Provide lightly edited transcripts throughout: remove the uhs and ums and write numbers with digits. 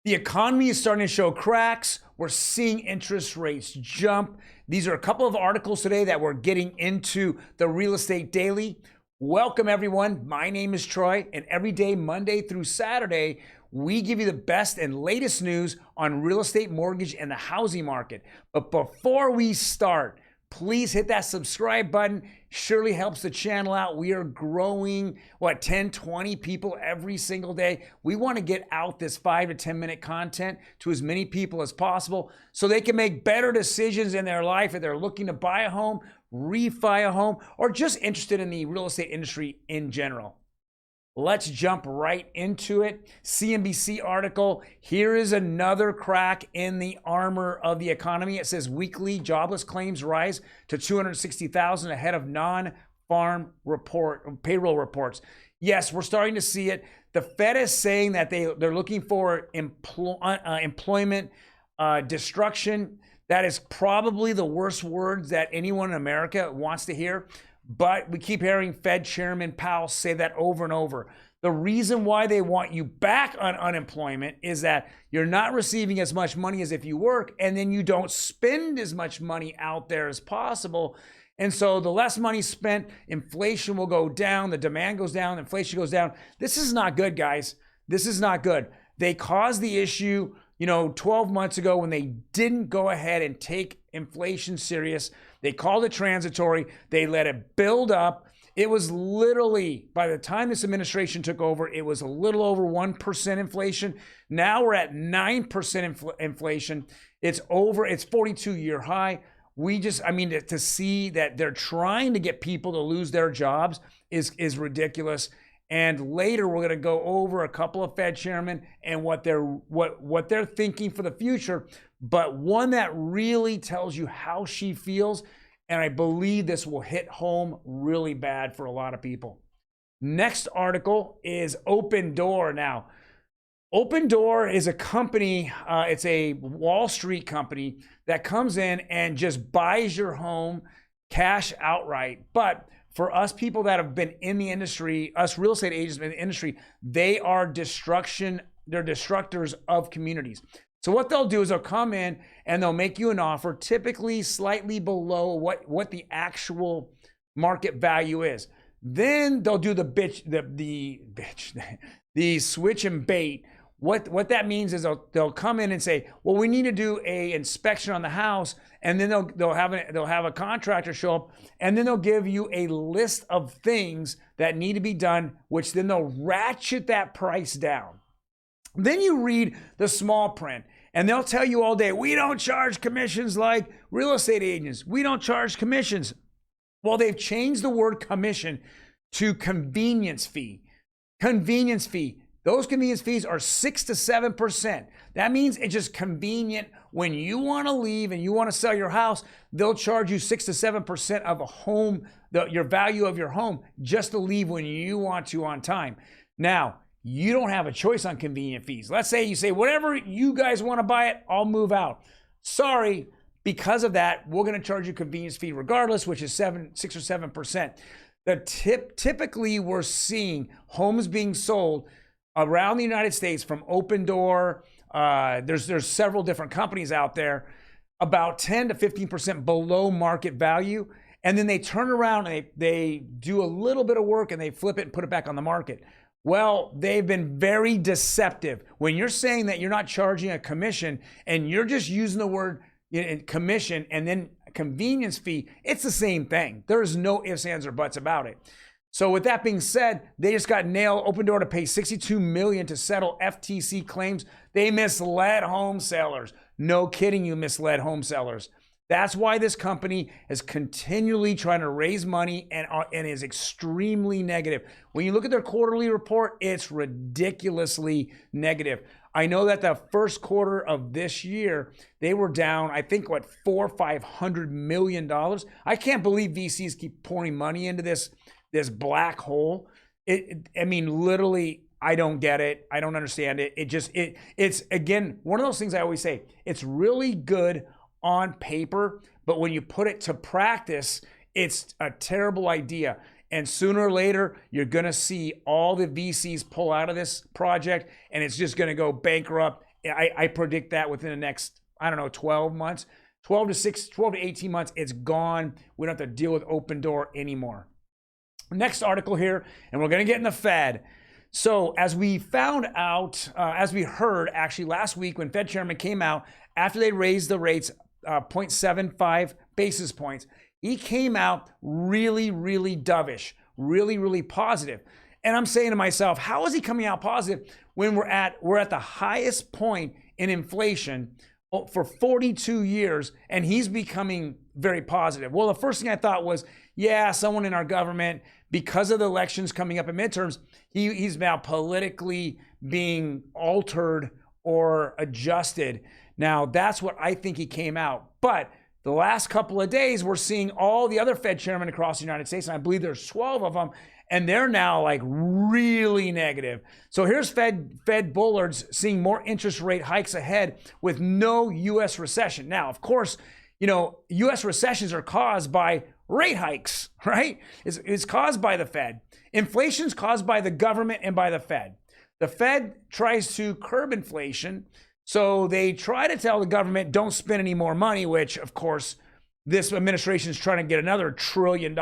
The economy is starting to show cracks. We're seeing interest rates jump. These are a couple of articles today that we're getting into the Real Estate Daily. Welcome, everyone. My name is Troy, and every day, Monday through Saturday, we give you the best and latest news on real estate, mortgage, and the housing market. But before we start, please hit that subscribe button. Surely helps the channel out. We are growing, 10, 20 people every single day. We want to get out this 5 to 10 minute content to as many people as possible so they can make better decisions in their life if they're looking to buy a home, refi a home, or just interested in the real estate industry in general. Let's jump right into it. CNBC article. Here is another crack in the armor of the economy. It says weekly jobless claims rise to 260,000 ahead of non-farm payroll reports. Yes, we're starting to see it. The Fed is saying that they're looking for employment destruction. That is probably the worst words that anyone in America wants to hear. But we keep hearing Fed Chairman Powell say that over and over. The reason why they want you back on unemployment is that you're not receiving as much money as if you work, and then you don't spend as much money out there as possible. And so the less money spent, inflation will go down, the demand goes down, inflation goes down. This is not good, guys. This is not good. They caused the issue, 12 months ago when they didn't go ahead and take inflation serious. They called it transitory. They let it build up. It was literally, by the time this administration took over, it was a little over 1% inflation. Now we're at 9% inflation. It's 42-year high. To see that they're trying to get people to lose their jobs is ridiculous. And later we're going to go over a couple of Fed chairmen and what they're thinking for the future, but one that really tells you how she feels. And I believe this will hit home really bad for a lot of people. Next article is Opendoor. Now, Opendoor is a company, it's a Wall Street company that comes in and just buys your home cash outright. But for us people that have been in the industry, us real estate agents in the industry, they're destructors of communities. So what they'll do is they'll come in and they'll make you an offer, typically slightly below what the actual market value is. Then they'll do the switch and bait. What that means is they'll come in and say, well, we need to do an inspection on the house, and then they'll have a contractor show up, and then they'll give you a list of things that need to be done, which then they'll ratchet that price down. Then you read the small print, and they'll tell you all day, we don't charge commissions like real estate agents. We don't charge commissions. Well, they've changed the word commission to convenience fee. Convenience fee. Those convenience fees are 6 to 7%. That means it's just convenient when you want to leave and you want to sell your house, they'll charge you 6 to 7% of a home, your value of your home, just to leave when you want to on time. Now, you don't have a choice on convenient fees. Let's say you say, whatever you guys want to buy it, I'll move out. Sorry, because of that, we're going to charge you convenience fee regardless, which is 6 or 7%. Typically, we're seeing homes being sold around the United States from Opendoor. There's several different companies out there, about 10 to 15% below market value. And then they turn around and they do a little bit of work and they flip it and put it back on the market. Well, they've been very deceptive. When you're saying that you're not charging a commission and you're just using the word commission and then convenience fee, it's the same thing. There is no ifs, ands, or buts about it. So with that being said, they just got nailed. Opendoor to pay $62 million to settle FTC claims. They misled home sellers. No kidding, you misled home sellers. That's why this company is continually trying to raise money and is extremely negative. When you look at their quarterly report, it's ridiculously negative. I know that the first quarter of this year, they were down, I think, $400 or $500 million. I can't believe VCs keep pouring money into this black hole. Literally, I don't get it. I don't understand it. It's again, one of those things I always say, it's really good on paper, but when you put it to practice, it's a terrible idea. And sooner or later, you're going to see all the VCs pull out of this project, and it's just going to go bankrupt, I predict that within the next, I don't know, 12 months, 12 to 18 months, it's gone. We don't have to deal with Opendoor anymore. Next article here, and we're going to get in the Fed. So as we found out, as we heard actually last week when Fed chairman came out, after they raised the rates 0.75 basis points, he came out really, really dovish, really, really positive. And I'm saying to myself, how is he coming out positive when we're at the highest point in inflation for 42 years, and he's becoming very positive? Well, the first thing I thought was, yeah, someone in our government, because of the elections coming up in midterms, he's now politically being altered or adjusted. Now, that's what I think he came out. But the last couple of days, we're seeing all the other Fed chairmen across the United States, and I believe there's 12 of them, and they're now like really negative. So here's Fed bullards seeing more interest rate hikes ahead with no U.S. recession. Now, of course, you know, U.S. recessions are caused by rate hikes, right? It's caused by the Fed. Inflation's caused by the government and by the Fed. The Fed tries to curb inflation, so they try to tell the government, don't spend any more money, which, of course, this administration is trying to get another $1 trillion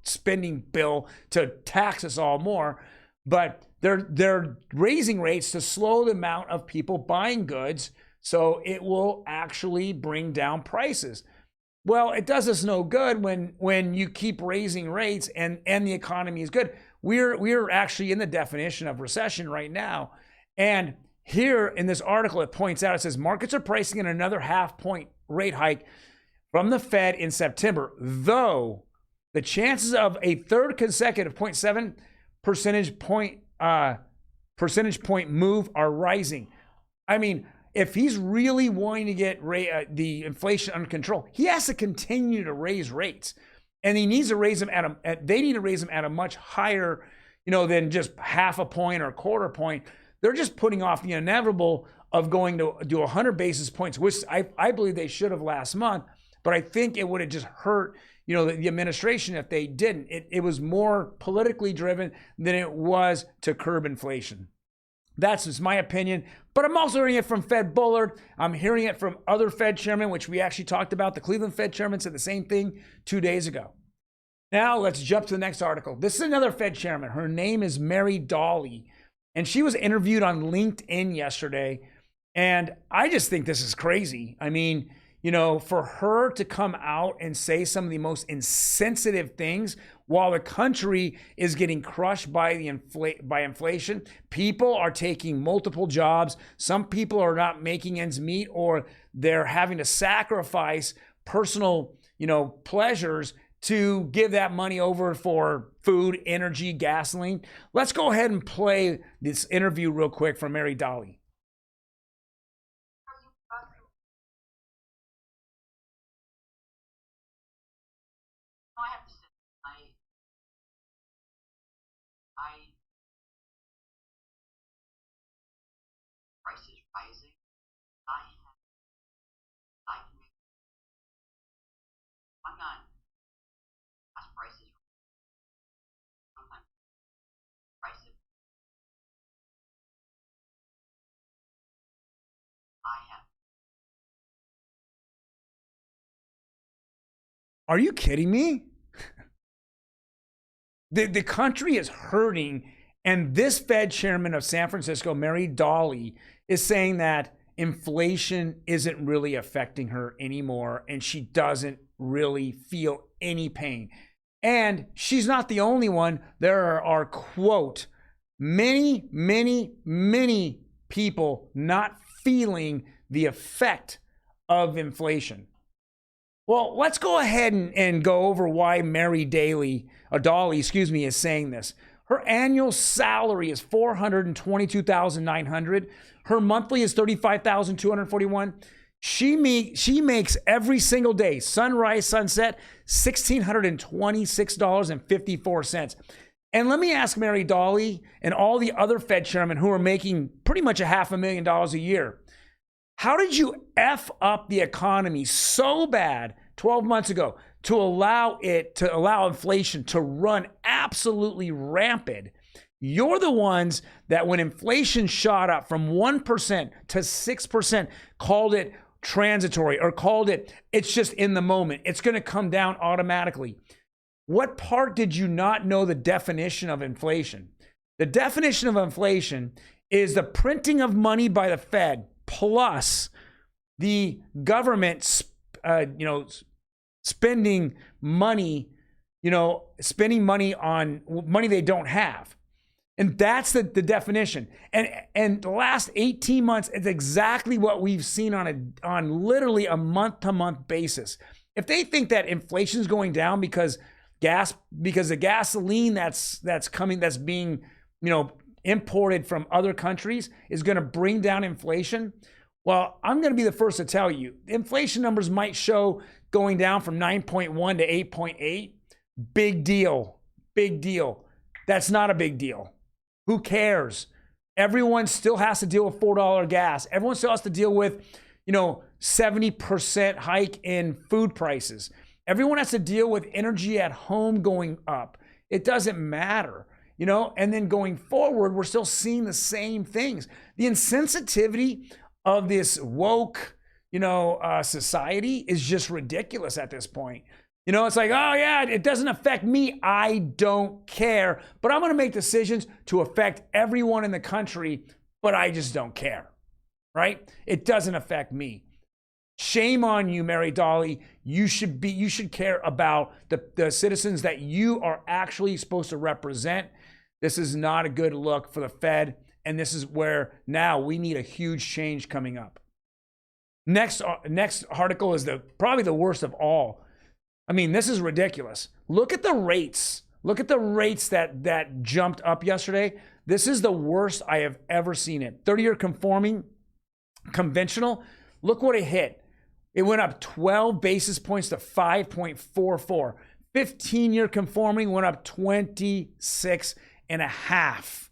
spending bill to tax us all more. But they're raising rates to slow the amount of people buying goods, so it will actually bring down prices. Well, it does us no good when you keep raising rates and the economy is good. We're actually in the definition of recession right now. And here in this article, it points out, it says markets are pricing in another half-point rate hike from the Fed in September, though the chances of a third consecutive 0.7 percentage point move are rising. I mean, if he's really wanting to get the inflation under control, he has to continue to raise rates, and he needs to raise them they need to raise them at a much higher, than just half a point or a quarter point. They're just putting off the inevitable of going to do 100 basis points, which I believe they should have last month. But I think it would have just hurt, the administration if they didn't. It was more politically driven than it was to curb inflation. That's just my opinion. But I'm also hearing it from Fed Bullard. I'm hearing it from other Fed chairmen, which we actually talked about. The Cleveland Fed chairman said the same thing 2 days ago. Now let's jump to the next article. This is another Fed chairman. Her name is Mary Daly, and she was interviewed on LinkedIn yesterday. And I just think this is crazy. I mean, for her to come out and say some of the most insensitive things while the country is getting crushed by inflation, people are taking multiple jobs. Some people are not making ends meet, or they're having to sacrifice personal, pleasures to give that money over for food, energy, gasoline. Let's go ahead and play this interview real quick from Mary Daly. Prices rising. I'm not as prices sometimes prices I have. Are you kidding me? The country is hurting, and this Fed chairman of San Francisco, Mary Daly, is saying that inflation isn't really affecting her anymore, and she doesn't really feel any pain. And she's not the only one. There are, quote, many, many, many people not feeling the effect of inflation. Well, let's go ahead and go over why Mary Daly, is saying this. Her annual salary is $422,900. Her monthly is $35,241. She makes every single day, sunrise, sunset, $1,626.54. And let me ask Mary Daly and all the other Fed chairmen who are making pretty much $500,000 a year, how did you F up the economy so bad 12 months ago to allow inflation to run absolutely rampant You're the ones that when inflation shot up from 1% to 6%, called it transitory or called it's just in the moment. It's going to come down automatically. What part did you not know the definition of inflation? The definition of inflation is the printing of money by the Fed plus the government, spending money, spending money on money they don't have. And that's the definition. And the last 18 months, it's exactly what we've seen on literally a month-to-month basis. If they think that inflation is going down because the gasoline that's being, imported from other countries is going to bring down inflation, well, I'm going to be the first to tell you, inflation numbers might show going down from 9.1 to 8.8. Big deal. Big deal. That's not a big deal. Who cares? Everyone still has to deal with $4 gas. Everyone still has to deal with, 70% hike in food prices. Everyone has to deal with energy at home going up. It doesn't matter, and then going forward, we're still seeing the same things. The insensitivity of this woke, society is just ridiculous at this point. It's like, oh yeah, it doesn't affect me. I don't care, but I'm going to make decisions to affect everyone in the country, but I just don't care, right? It doesn't affect me. Shame on you, Mary Daly. You should care about the citizens that you are actually supposed to represent. This is not a good look for the Fed, and this is where now we need a huge change coming up. Next article is probably the worst of all. I mean, this is ridiculous. Look at the rates. Look at the rates that jumped up yesterday. This is the worst I have ever seen it. 30-year conforming, conventional. Look what it hit. It went up 12 basis points to 5.44. 15-year conforming went up 26.5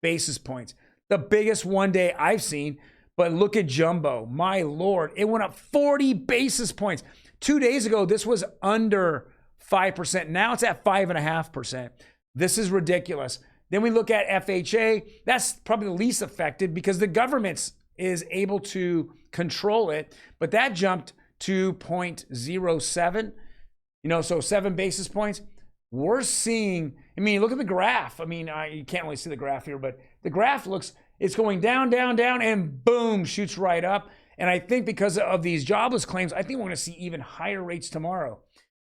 basis points. The biggest one day I've seen. But look at jumbo. My Lord, it went up 40 basis points. 2 days ago, this was under 5%. Now it's at 5.5%. This is ridiculous. Then we look at FHA. That's probably the least affected because the government is able to control it. But that jumped to 0.07, so 7 basis points. We're seeing, look at the graph. You can't really see the graph here, but the graph it's going down, down, down, and boom, shoots right up. And I think because of these jobless claims, I think we're going to see even higher rates tomorrow.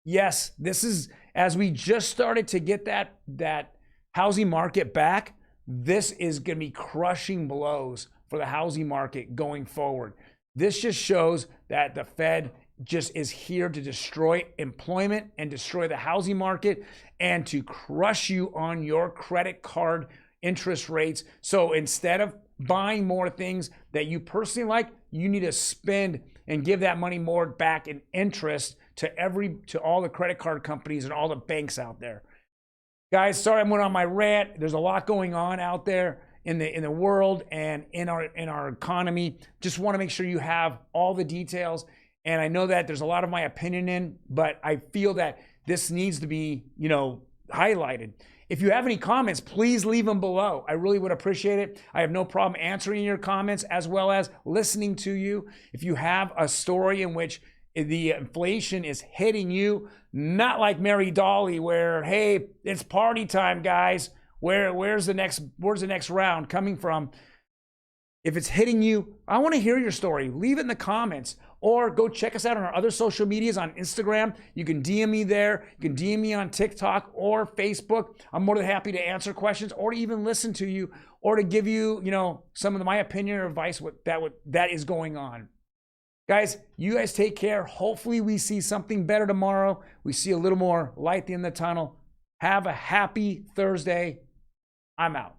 Yes, this is, as we just started to get that housing market back, this is going to be crushing blows for the housing market going forward. This just shows that the Fed just is here to destroy employment and destroy the housing market and to crush you on your credit card interest rates. So instead of buying more things that you personally like, you need to spend and give that money more back in interest to all the credit card companies and all the banks out there. Guys, sorry I went on my rant. There's a lot going on out there in the world and in our economy. Just want to make sure you have all the details. And I know that there's a lot of my opinion in, but I feel that this needs to be, highlighted. If you have any comments, please leave them below. I really would appreciate it. I have no problem answering your comments as well as listening to you. If you have a story in which the inflation is hitting you, not like Mary Daly where, hey, it's party time, guys. Where's the next round coming from? If it's hitting you, I want to hear your story. Leave it in the comments or go check us out on our other social medias on Instagram. You can DM me there. You can DM me on TikTok or Facebook. I'm more than happy to answer questions or to even listen to you or to give you, some of my opinion or advice that is going on. Guys, you guys take care. Hopefully we see something better tomorrow. We see a little more light in the tunnel. Have a happy Thursday. I'm out.